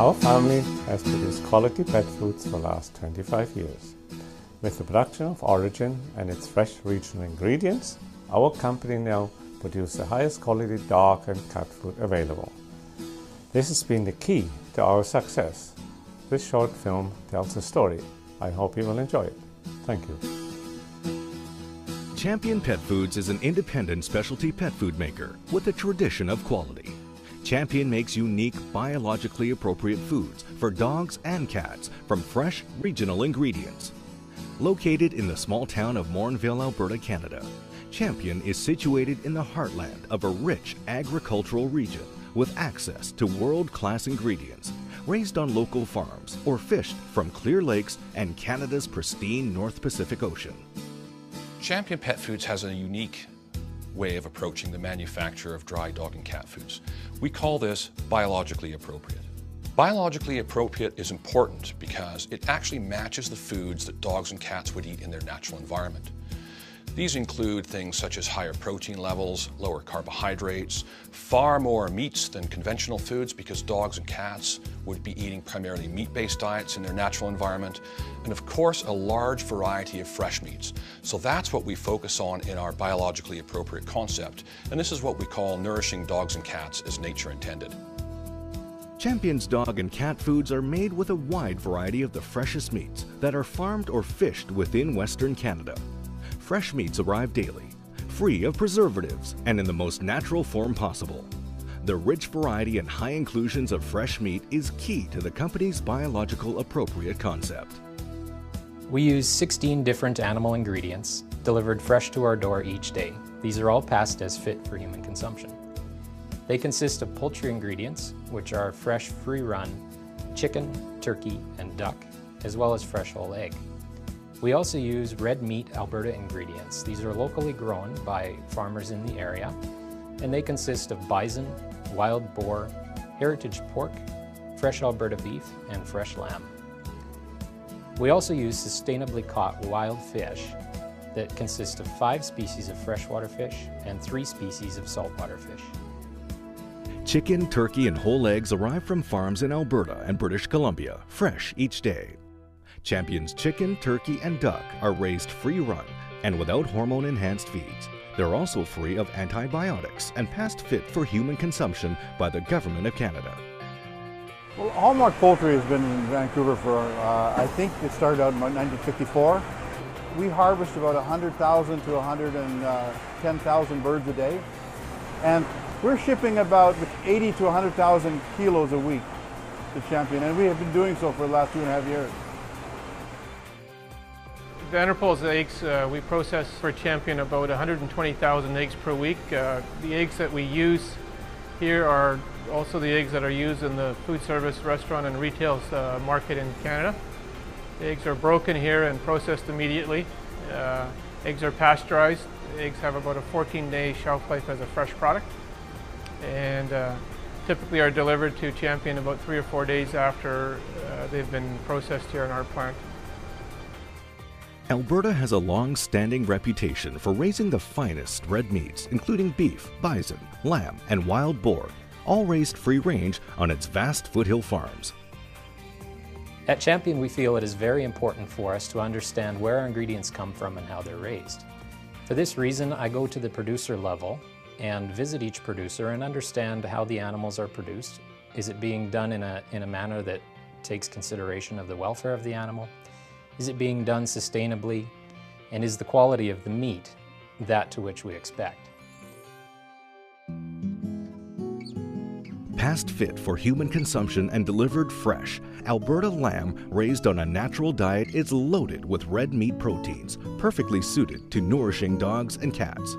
Our family has produced quality pet foods for the last 25 years. With the production of Orijen and its fresh regional ingredients, our company now produces the highest quality dog and cat food available. This has been the key to our success. This short film tells a story. I hope you will enjoy it. Thank you. Champion Pet Foods is an independent specialty pet food maker with a tradition of quality. Champion makes unique, biologically appropriate foods for dogs and cats from fresh, regional ingredients. Located in the small town of Morinville, Alberta, Canada, Champion is situated in the heartland of a rich agricultural region with access to world-class ingredients, raised on local farms or fished from clear lakes and Canada's pristine North Pacific Ocean. Champion Pet Foods has a unique way of approaching the manufacture of dry dog and cat foods. We call this biologically appropriate. Biologically appropriate is important because it actually matches the foods that dogs and cats would eat in their natural environment. These include things such as higher protein levels, lower carbohydrates, far more meats than conventional foods because dogs and cats would be eating primarily meat-based diets in their natural environment, and of course a large variety of fresh meats. So that's what we focus on in our biologically appropriate concept, and this is what we call nourishing dogs and cats as nature intended. Champion's dog and cat foods are made with a wide variety of the freshest meats that are farmed or fished within Western Canada. Fresh meats arrive daily, free of preservatives and in the most natural form possible. The rich variety and high inclusions of fresh meat is key to the company's biological appropriate concept. We use 16 different animal ingredients delivered fresh to our door each day. These are all passed as fit for human consumption. They consist of poultry ingredients, which are fresh free-run chicken, turkey, and duck, as well as fresh whole egg. We also use red meat Alberta ingredients. These are locally grown by farmers in the area, and they consist of bison, wild boar, heritage pork, fresh Alberta beef, and fresh lamb. We also use sustainably caught wild fish that consist of 5 species of freshwater fish and 3 species of saltwater fish. Chicken, turkey, and whole eggs arrive from farms in Alberta and British Columbia, fresh each day. Champion's chicken, turkey, and duck are raised free-run and without hormone-enhanced feeds. They're also free of antibiotics and passed fit for human consumption by the Government of Canada. Well, Hallmark Poultry has been in Vancouver for, I think it started out in 1954. We harvest about 100,000 to 110,000 birds a day, and we're shipping about 80 to 100,000 kilos a week to Champion, and we have been doing so for the last 2.5 years. Vanderpool's eggs, we process for Champion about 120,000 eggs per week. The eggs that we use here are also the eggs that are used in the food service, restaurant, and retail market in Canada. The eggs are broken here and processed immediately. Eggs are pasteurized. The eggs have about a 14-day shelf life as a fresh product, and typically are delivered to Champion about 3 or 4 days after they've been processed here in our plant. Alberta has a long-standing reputation for raising the finest red meats, including beef, bison, lamb, and wild boar, all raised free-range on its vast foothill farms. At Champion, we feel it is very important for us to understand where our ingredients come from and how they're raised. For this reason, I go to the producer level and visit each producer and understand how the animals are produced. Is it being done in a manner that takes consideration of the welfare of the animal? Is it being done sustainably? And is the quality of the meat that to which we expect? Passed fit for human consumption and delivered fresh, Alberta lamb raised on a natural diet is loaded with red meat proteins, perfectly suited to nourishing dogs and cats.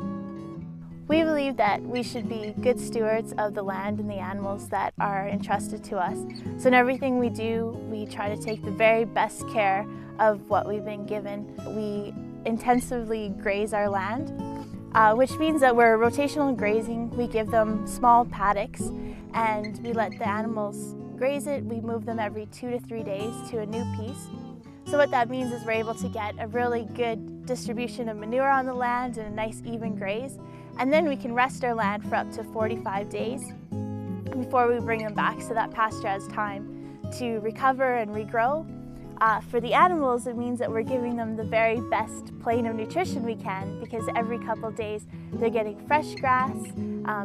We believe that we should be good stewards of the land and the animals that are entrusted to us. So in everything we do, we try to take the very best care of what we've been given. We intensively graze our land, which means that we're rotational grazing. We give them small paddocks and we let the animals graze it. We move them every 2 to 3 days to a new piece. So what that means is we're able to get a really good distribution of manure on the land and a nice even graze. And then we can rest our land for up to 45 days before we bring them back, so that pasture has time to recover and regrow. For the animals, it means that we're giving them the very best plane of nutrition we can, because every couple of days they're getting fresh grass.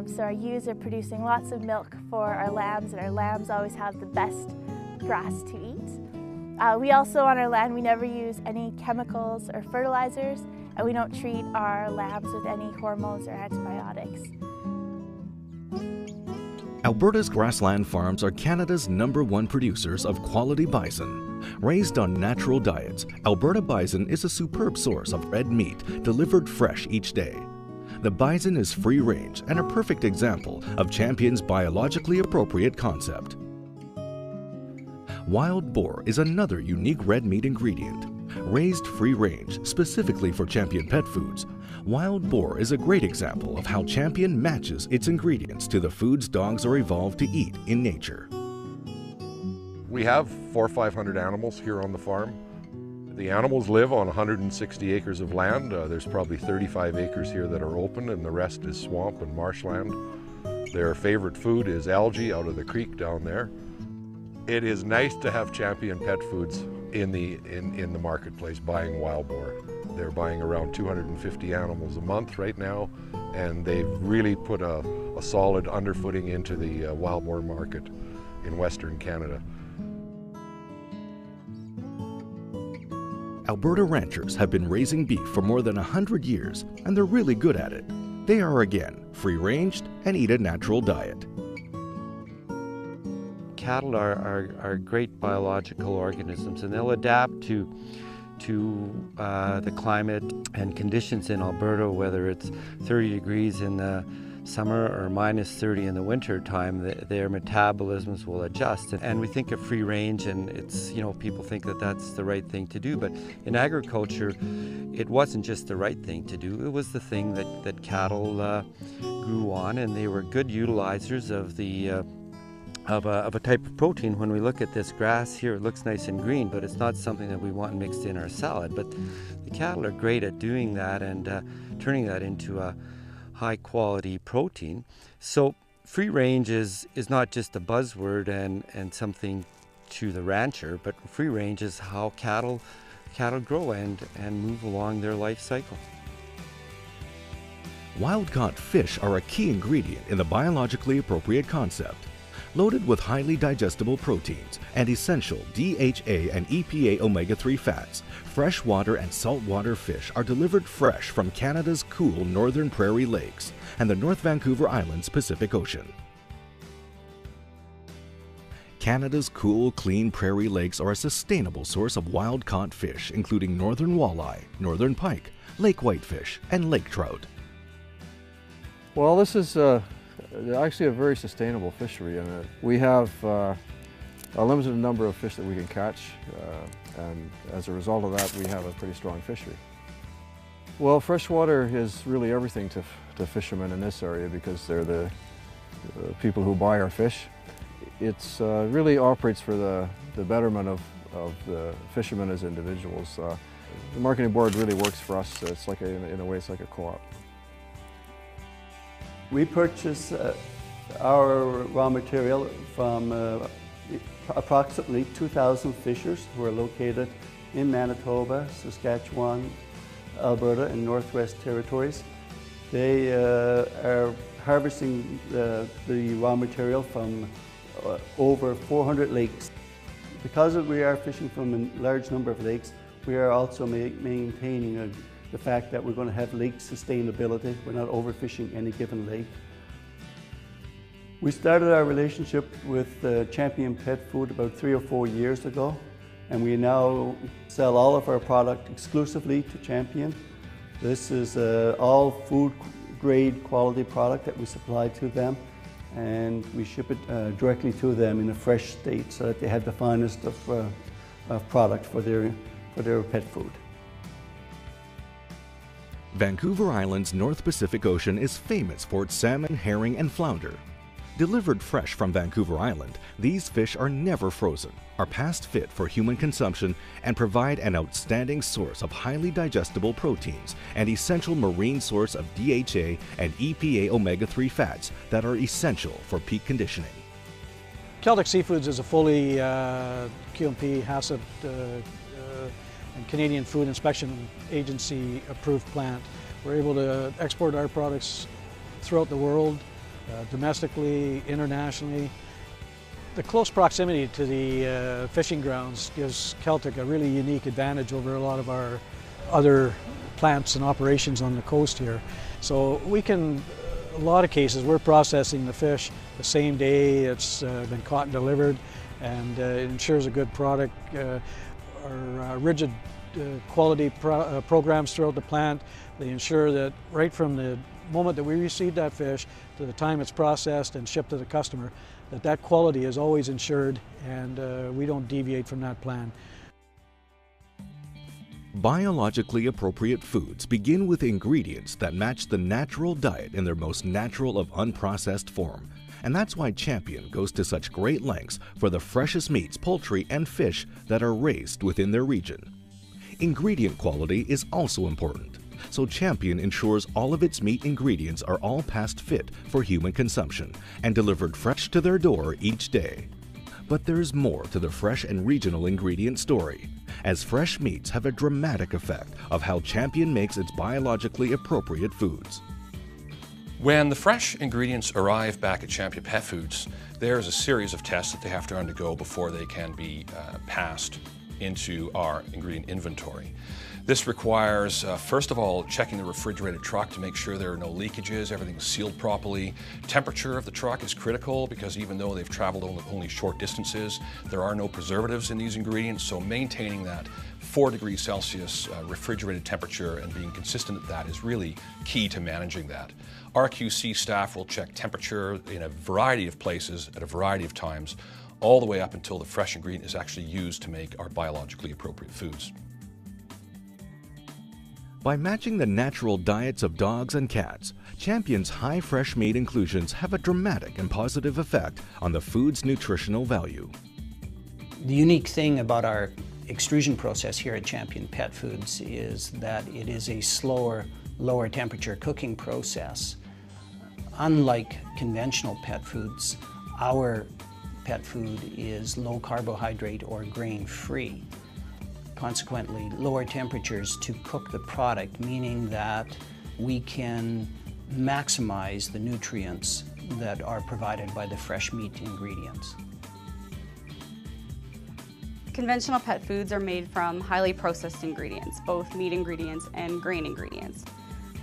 So our ewes are producing lots of milk for our lambs, and our lambs always have the best grass to eat. We also, on our land, we never use any chemicals or fertilizers, and we don't treat our lambs with any hormones or antibiotics. Alberta's grassland farms are Canada's #1 producers of quality bison. Raised on natural diets, Alberta bison is a superb source of red meat delivered fresh each day. The bison is free range and a perfect example of Champion's biologically appropriate concept. Wild boar is another unique red meat ingredient. Raised free range specifically for Champion Pet Foods, wild boar is a great example of how Champion matches its ingredients to the foods dogs are evolved to eat in nature. We have 400 or 500 animals here on the farm. The animals live on 160 acres of land. There's probably 35 acres here that are open, and the rest is swamp and marshland. Their favorite food is algae out of the creek down there. It is nice to have Champion Pet Foods in the marketplace buying wild boar. They're buying around 250 animals a month right now, and they've really put a solid underfooting into the wild boar market in Western Canada. Alberta ranchers have been raising beef for more than 100 years, and they're really good at it. They are, again, free-ranged and eat a natural diet. Cattle are great biological organisms, and they'll adapt to the climate and conditions in Alberta, whether it's 30 degrees in the summer or -30 in the winter time. Their metabolisms will adjust. And we think of free range, and it's, people think that that's the right thing to do, but in agriculture it wasn't just the right thing to do, it was the thing that cattle grew on, and they were good utilizers of the of a type of protein. When we look at this grass here, it looks nice and green, but it's not something that we want mixed in our salad. But the cattle are great at doing that and turning that into a high quality protein. So free range is not just a buzzword and something to the rancher, but free range is how cattle grow and move along their life cycle. Wild-caught fish are a key ingredient in the biologically appropriate concept. Loaded with highly digestible proteins and essential DHA and EPA omega-3 fats, freshwater and saltwater fish are delivered fresh from Canada's cool northern prairie lakes and the North Vancouver Island's Pacific Ocean. Canada's cool, clean prairie lakes are a sustainable source of wild-caught fish, including northern walleye, northern pike, lake whitefish, and lake trout. Well, this is actually a very sustainable fishery, and we have a limited number of fish that we can catch, and as a result of that we have a pretty strong fishery. Well, freshwater is really everything to fishermen in this area, because they're the people who buy our fish. It's really operates for the betterment of the fishermen as individuals. The marketing board really works for us. It's like in a way it's like a co-op. We purchase our raw material from approximately 2,000 fishers who are located in Manitoba, Saskatchewan, Alberta, and Northwest Territories. They are harvesting the raw material from over 400 lakes. Because we are fishing from a large number of lakes, we are also maintaining the fact that we're going to have lake sustainability. We're not overfishing any given lake. We started our relationship with Champion Pet Food about 3 or 4 years ago, and we now sell all of our product exclusively to Champion. This is all food grade quality product that we supply to them, and we ship it directly to them in a fresh state so that they have the finest of product for their pet food. Vancouver Island's North Pacific Ocean is famous for its salmon, herring, and flounder. Delivered fresh from Vancouver Island, these fish are never frozen, are past fit for human consumption, and provide an outstanding source of highly digestible proteins and essential marine source of DHA and EPA omega-3 fats that are essential for peak conditioning. Celtic Seafoods is a fully QMP, Hacen, and Canadian Food Inspection Agency approved plant. We're able to export our products throughout the world, domestically, internationally. The close proximity to the fishing grounds gives Celtic a really unique advantage over a lot of our other plants and operations on the coast here. So we can, a lot of cases, we're processing the fish the same day it's been caught and delivered, and it ensures a good product. Our rigid quality programs throughout the plant, they ensure that right from the moment that we receive that fish to the time it's processed and shipped to the customer, that quality is always ensured, and we don't deviate from that plan. Biologically appropriate foods begin with ingredients that match the natural diet in their most natural of unprocessed form. And that's why Champion goes to such great lengths for the freshest meats, poultry, and fish that are raised within their region. Ingredient quality is also important, so Champion ensures all of its meat ingredients are all past fit for human consumption and delivered fresh to their door each day. But there's more to the fresh and regional ingredient story, as fresh meats have a dramatic effect of how Champion makes its biologically appropriate foods. When the fresh ingredients arrive back at Champion Pet Foods, there's a series of tests that they have to undergo before they can be passed into our ingredient inventory. This requires, first of all, checking the refrigerated truck to make sure there are no leakages, everything's sealed properly. Temperature of the truck is critical because even though they've traveled only short distances, there are no preservatives in these ingredients, so maintaining that 4 degrees Celsius refrigerated temperature and being consistent at that is really key to managing that. Our QC staff will check temperature in a variety of places at a variety of times, all the way up until the fresh ingredient is actually used to make our biologically appropriate foods. By matching the natural diets of dogs and cats, Champion's high fresh meat inclusions have a dramatic and positive effect on the food's nutritional value. The unique thing about our extrusion process here at Champion Pet Foods is that it is a slower, lower temperature cooking process. Unlike conventional pet foods, our pet food is low carbohydrate or grain free. Consequently, lower temperatures to cook the product, meaning that we can maximize the nutrients that are provided by the fresh meat ingredients. Conventional pet foods are made from highly processed ingredients, both meat ingredients and grain ingredients.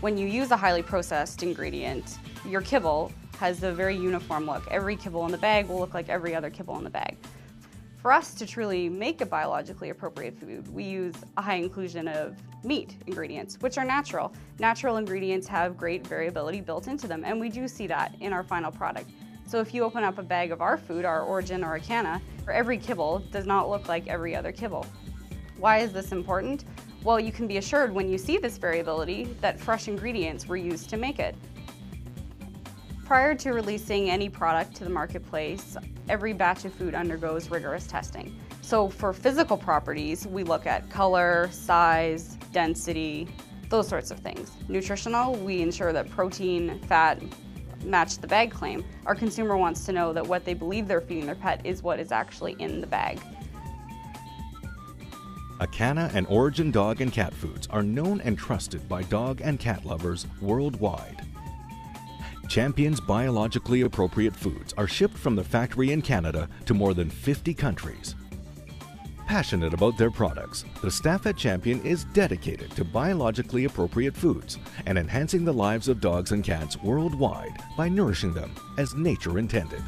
When you use a highly processed ingredient, your kibble has a very uniform look. Every kibble in the bag will look like every other kibble in the bag. For us to truly make a biologically appropriate food, we use a high inclusion of meat ingredients, which are natural. Natural ingredients have great variability built into them, and we do see that in our final product. So if you open up a bag of our food, our Orijen or Acana, every kibble does not look like every other kibble. Why is this important? Well, you can be assured when you see this variability that fresh ingredients were used to make it. Prior to releasing any product to the marketplace, every batch of food undergoes rigorous testing. So for physical properties, we look at color, size, density, those sorts of things. Nutritional, we ensure that protein, fat match the bag claim. Our consumer wants to know that what they believe they're feeding their pet is what is actually in the bag. Acana and Orijen dog and cat foods are known and trusted by dog and cat lovers worldwide. Champion's biologically appropriate foods are shipped from the factory in Canada to more than 50 countries. Passionate about their products, the staff at Champion is dedicated to biologically appropriate foods and enhancing the lives of dogs and cats worldwide by nourishing them as nature intended.